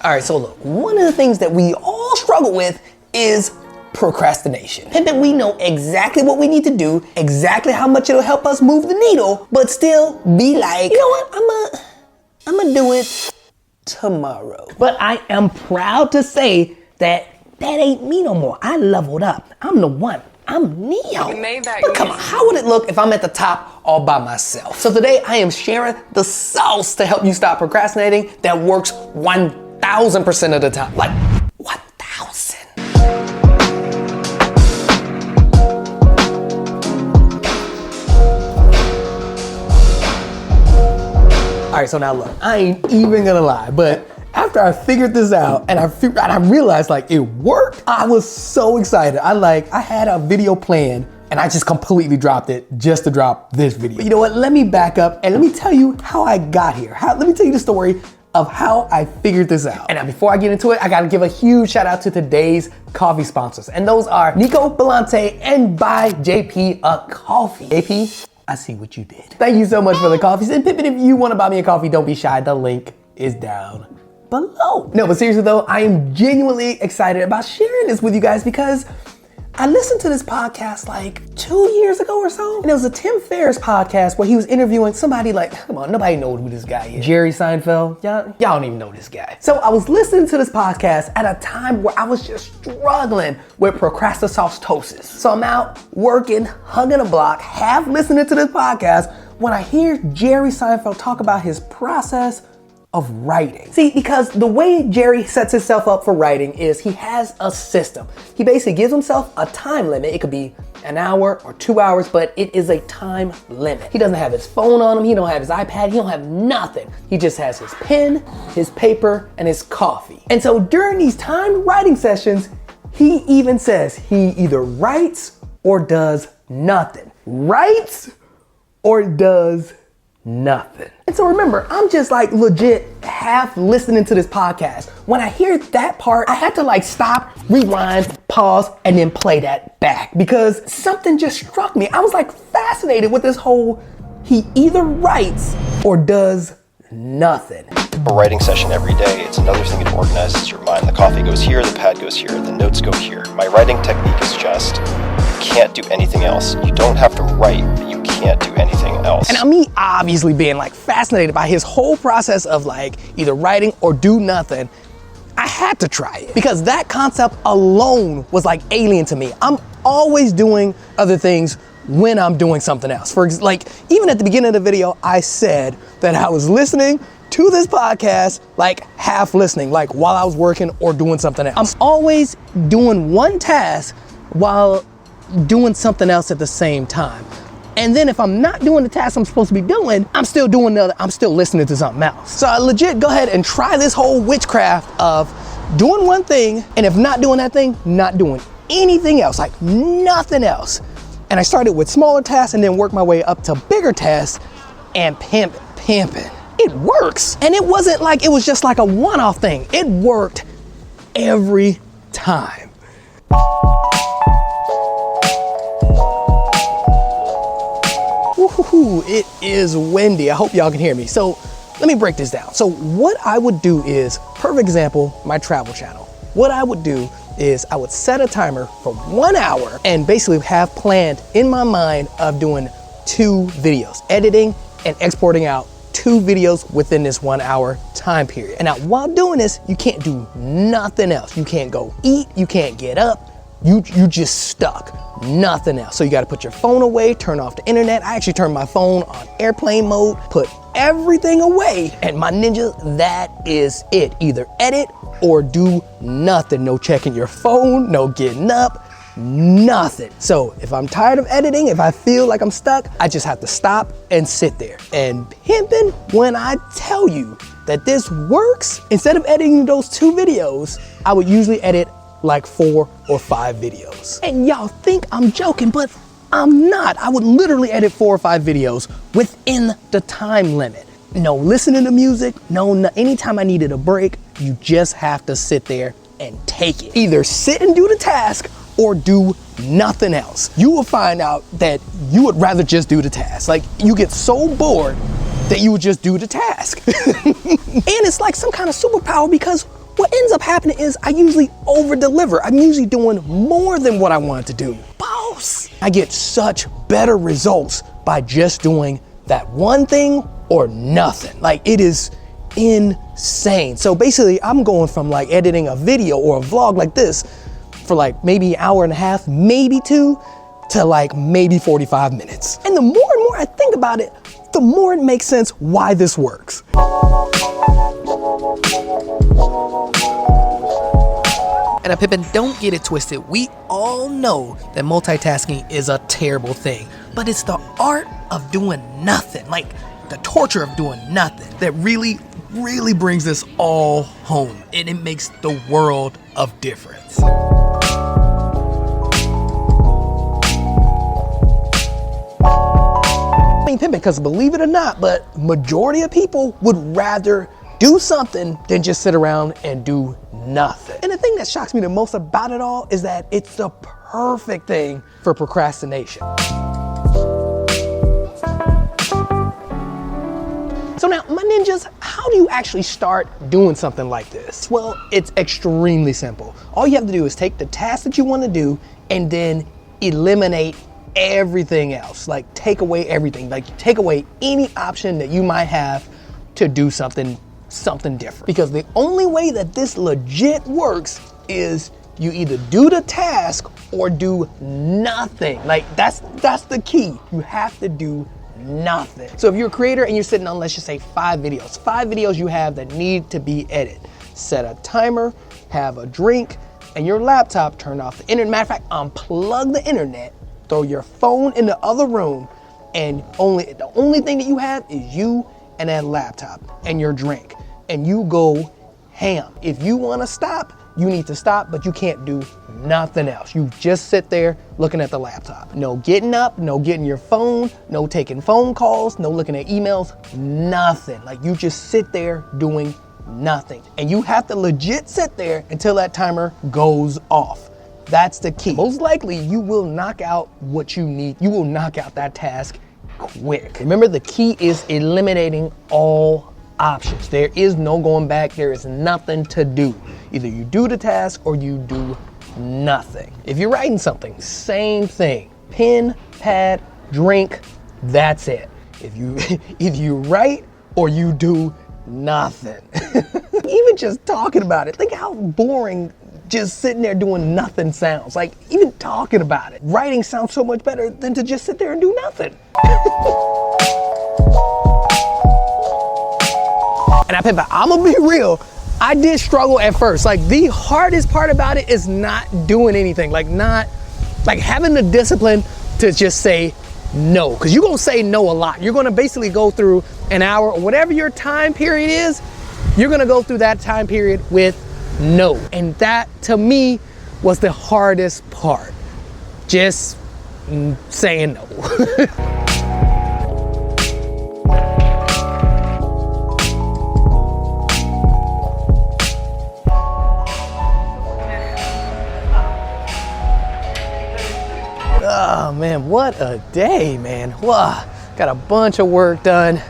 All right, so look, one of the things that we all struggle with is procrastination. Pimpin', we know exactly what we need to do, exactly how much it'll help us move the needle, but still be like, you know what, I'm gonna do it tomorrow. But I am proud to say that ain't me no more. I leveled up. I'm the one. I'm Neo. But come on, how would it look if I'm at the top all by myself? So today I am sharing the sauce to help you stop procrastinating that works 1000% of the time. Like 1000. All right, so now look, I ain't even gonna lie, but after I figured this out and I realized like it worked, I was so excited. I had a video planned and I just completely dropped it just to drop this video. But you know what, let me back up and let me tell you how I got here. Let me tell you the story of how I figured this out. And now before I get into it, I gotta give a huge shout out to today's coffee sponsors. And those are Nico Belante and Buy JP a Coffee. JP, I see what you did. Thank you so much for the coffees. And Pippin, if you wanna buy me a coffee, don't be shy, the link is down below. No, but seriously though, I am genuinely excited about sharing this with you guys because I listened to this podcast like 2 years ago or so, and it was a Tim Ferriss podcast where he was interviewing somebody like, come on, nobody knows who this guy is. Jerry Seinfeld, y'all don't even know this guy. So I was listening to this podcast at a time where I was just struggling with procrastination. So I'm out working, hugging a block, half listening to this podcast when I hear Jerry Seinfeld talk about his process of writing. See, because the way Jerry sets himself up for writing is he has a system. He basically gives himself a time limit. It could be an hour or 2 hours, but it is a time limit. He doesn't have his phone on him. He don't have his iPad. He don't have nothing. He just has his pen, his paper, and his coffee. And so during these timed writing sessions, he even says he either writes or does nothing. Writes or does nothing. And so remember, I'm just like legit half listening to this podcast. When I hear that part, I had to like stop, rewind, pause, and then play that back because something just struck me. I was like fascinated with this whole, he either writes or does nothing. A writing session every day, it's another thing that organizes your mind. The coffee goes here, the pad goes here, the notes go here. My writing technique is just, you can't do anything else. You don't have to write, but you can't do anything else. And now me obviously being like fascinated by his whole process of like either writing or do nothing, I had to try it because that concept alone was like alien to me. I'm always doing other things when I'm doing something else. Like even at the beginning of the video, I said that I was listening to this podcast, like half listening, like while I was working or doing something else. I'm always doing one task while doing something else at the same time. And then if I'm not doing the task I'm supposed to be doing, I'm still listening to something else. So I legit go ahead and try this whole witchcraft of doing one thing, and if not doing that thing, not doing anything else, like nothing else. And I started with smaller tasks and then worked my way up to bigger tasks and pimping. It works. And it wasn't like it was just like a one-off thing. It worked every time. Woohoo, it is windy. I hope y'all can hear me. So let me break this down. So what I would do is, perfect example, my travel channel. What I would do is I would set a timer for 1 hour and basically have planned in my mind of doing 2 videos, editing and exporting out 2 videos within this 1 hour time period. And now while doing this, you can't do nothing else. You can't go eat, you can't get up, you just stuck, nothing else. So you gotta put your phone away, turn off the internet. I actually turned my phone on airplane mode, put everything away, and my ninja, that is it. Either edit or do nothing. No checking your phone, no getting up, nothing. So if I'm tired of editing, if I feel like I'm stuck, I just have to stop and sit there. And pimping, when I tell you that this works, instead of editing those 2 videos, I would usually edit like 4 or 5 videos. And y'all think I'm joking, but I'm not. I would literally edit 4 or 5 videos within the time limit. No listening to music, no, anytime I needed a break, you just have to sit there and take it. Either sit and do the task or do nothing else. You will find out that you would rather just do the task. Like you get so bored that you would just do the task. And it's like some kind of superpower because what ends up happening is I usually over deliver. I'm usually doing more than what I wanted to do. Boss! I get such better results by just doing that one thing or nothing. Like, it is insane. So basically I'm going from like editing a video or a vlog like this for like maybe an hour and a half, maybe 2, to like maybe 45 minutes. And the more and more I think about it, the more it makes sense why this works. And now, Pippin, don't get it twisted. We all know that multitasking is a terrible thing, but it's the art of doing nothing, like the torture of doing nothing, that really brings this all home, and it makes the world of difference. I mean, Pippin, because believe it or not, but majority of people would rather do something than just sit around and do nothing. And the thing that shocks me the most about it all is that it's the perfect thing for procrastination. So now, my ninjas, how do you actually start doing something like this? Well, it's extremely simple. All you have to do is take the task that you want to do and then eliminate everything else. Like, take away everything. Like, take away any option that you might have to do something different. Because the only way that this legit works is you either do the task or do nothing. Like, that's the key. You have to do nothing. So if you're a creator and you're sitting on, let's just say 5 videos you have that need to be edited, set a timer, have a drink, and your laptop, turn off the internet. Matter of fact, unplug the internet, throw your phone in the other room, and the only thing that you have is you and that laptop and your drink, and you go ham. If you want to stop, you need to stop, but you can't do nothing else. You just sit there looking at the laptop. No getting up, no getting your phone, no taking phone calls, no looking at emails, nothing. Like, you just sit there doing nothing. And you have to legit sit there until that timer goes off. That's the key. Most likely you will knock out what you need. You will knock out that task quick. Remember, the key is eliminating all options. There is no going back. There is nothing to do. Either you do the task or you do nothing. If you're writing something, same thing. Pen, pad, drink, that's it. If you write or you do nothing. Even just talking about it, think how boring just sitting there doing nothing sounds. Like, even talking about it. Writing sounds so much better than to just sit there and do nothing. And I'm gonna be real, I did struggle at first. Like, the hardest part about it is not doing anything. Like having the discipline to just say no. Cause you're gonna say no a lot. You're gonna basically go through an hour or whatever your time period is, you're gonna go through that time period with no. And that, to me, was the hardest part. Just saying no. Oh man, what a day, man. Wow, got a bunch of work done.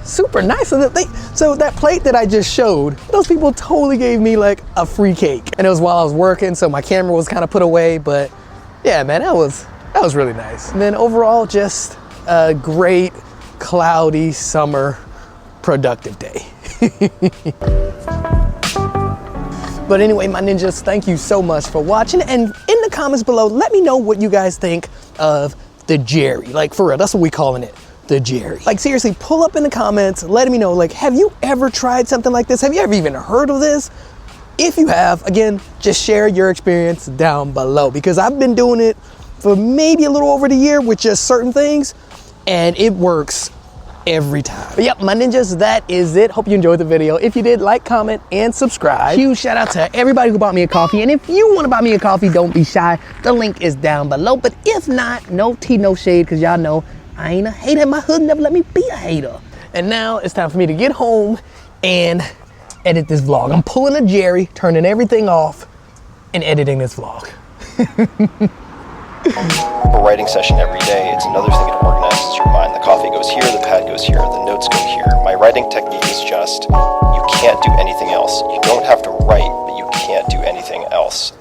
Super nice. So that plate that I just showed, those people totally gave me like a free cake. And it was while I was working, so my camera was kind of put away, but yeah, man, that was really nice. And then overall, just a great, cloudy, summer, productive day. But anyway, my ninjas, thank you so much for watching. And in the comments below, let me know what you guys think of the Jerry. Like, for real, that's what we calling it, the Jerry. Like, seriously, pull up in the comments, let me know, like, have you ever tried something like this? Have you ever even heard of this? If you have, again, just share your experience down below, because I've been doing it for maybe a little over the year with just certain things, and it works every time. But yep, my ninjas, that is it. Hope you enjoyed the video. If you did, like, comment, and subscribe. Huge shout out to everybody who bought me a coffee. And if you want to buy me a coffee, don't be shy. The link is down below. But if not, no tea, no shade, because y'all know I ain't a hater. My hood never let me be a hater. And now it's time for me to get home and edit this vlog. I'm pulling a Jerry, turning everything off, and editing this vlog. A writing session every day, it's another thing it organizes your mind. The coffee goes here, the pad goes here, the notes go here. My writing technique is just, you can't do anything else. You don't have to write, but you can't do anything else.